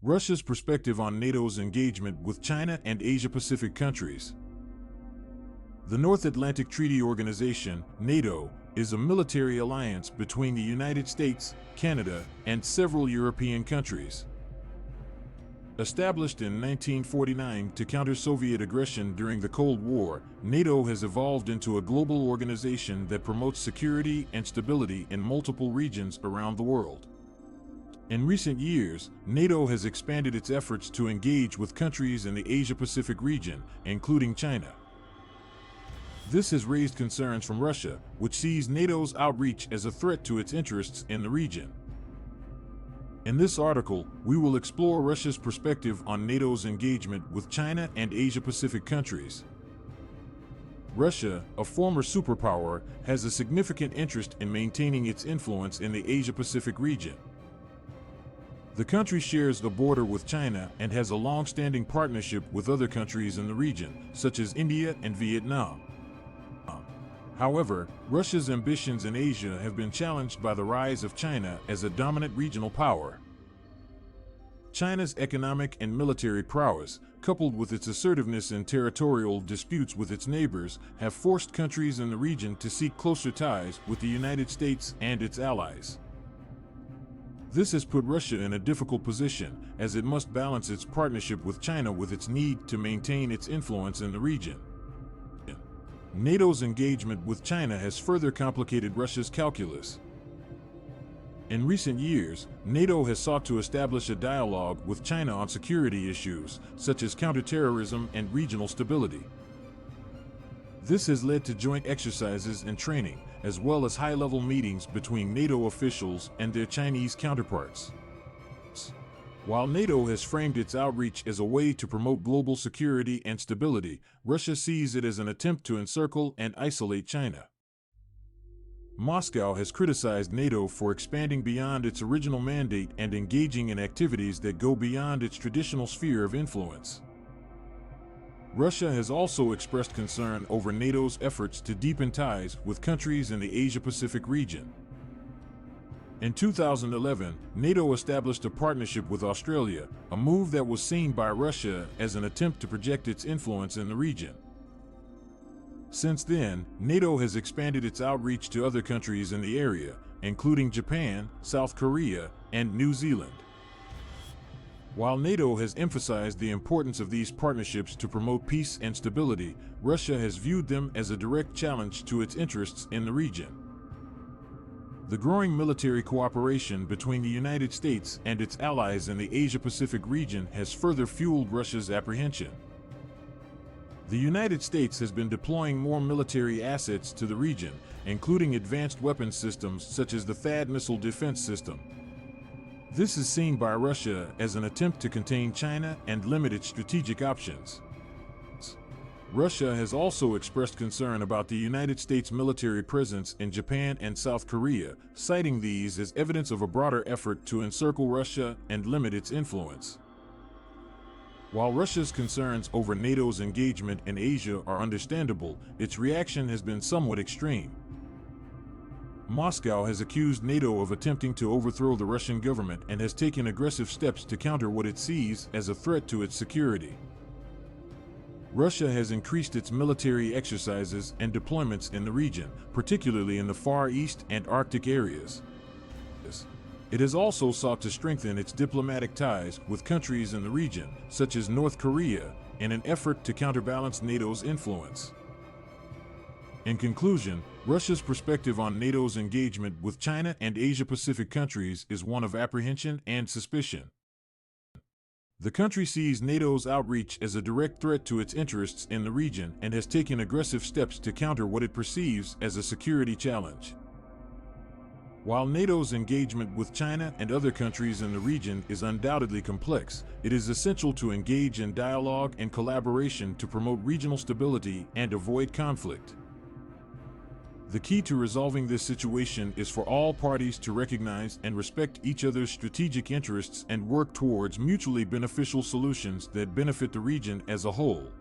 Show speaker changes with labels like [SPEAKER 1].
[SPEAKER 1] Russia's perspective on NATO's engagement with China and Asia-Pacific countries. The North Atlantic Treaty Organization, NATO, is a military alliance between the United States, Canada, and several European countries. Established in 1949 to counter Soviet aggression during the Cold War, NATO has evolved into a global organization that promotes security and stability in multiple regions around the world. In recent years, NATO has expanded its efforts to engage with countries in the Asia-Pacific region, including China. This has raised concerns from Russia, which sees NATO's outreach as a threat to its interests in the region. In this article, we will explore Russia's perspective on NATO's engagement with China and Asia-Pacific countries. Russia, a former superpower, has a significant interest in maintaining its influence in the Asia-Pacific region. The country shares a border with China and has a long-standing partnership with other countries in the region, such as India and Vietnam. However, Russia's ambitions in Asia have been challenged by the rise of China as a dominant regional power. China's economic and military prowess, coupled with its assertiveness in territorial disputes with its neighbors, have forced countries in the region to seek closer ties with the United States and its allies. This has put Russia in a difficult position, as it must balance its partnership with China with its need to maintain its influence in the region. NATO's engagement with China has further complicated Russia's calculus. In recent years, NATO has sought to establish a dialogue with China on security issues, such as counterterrorism and regional stability. This has led to joint exercises and training, as well as high-level meetings between NATO officials and their Chinese counterparts. While NATO has framed its outreach as a way to promote global security and stability, Russia sees it as an attempt to encircle and isolate China. Moscow has criticized NATO for expanding beyond its original mandate and engaging in activities that go beyond its traditional sphere of influence. Russia has also expressed concern over NATO's efforts to deepen ties with countries in the Asia-Pacific region. In 2011, NATO established a partnership with Australia, a move that was seen by Russia as an attempt to project its influence in the region. Since then, NATO has expanded its outreach to other countries in the area, including Japan, South Korea, and New Zealand. While NATO has emphasized the importance of these partnerships to promote peace and stability, Russia has viewed them as a direct challenge to its interests in the region. The growing military cooperation between the United States and its allies in the Asia-Pacific region has further fueled Russia's apprehension. The United States has been deploying more military assets to the region, including advanced weapons systems such as the THAAD missile defense system. This is seen by Russia as an attempt to contain China and limit its strategic options. Russia has also expressed concern about the United States military presence in Japan and South Korea, citing these as evidence of a broader effort to encircle Russia and limit its influence. While Russia's concerns over NATO's engagement in Asia are understandable, its reaction has been somewhat extreme. Moscow has accused NATO of attempting to overthrow the Russian government and has taken aggressive steps to counter what it sees as a threat to its security. Russia has increased its military exercises and deployments in the region, particularly in the Far East and Arctic areas. It has also sought to strengthen its diplomatic ties with countries in the region, such as North Korea, in an effort to counterbalance NATO's influence. In conclusion, Russia's perspective on NATO's engagement with China and Asia-Pacific countries is one of apprehension and suspicion. The country sees NATO's outreach as a direct threat to its interests in the region and has taken aggressive steps to counter what it perceives as a security challenge. While NATO's engagement with China and other countries in the region is undoubtedly complex, it is essential to engage in dialogue and collaboration to promote regional stability and avoid conflict. The key to resolving this situation is for all parties to recognize and respect each other's strategic interests and work towards mutually beneficial solutions that benefit the region as a whole.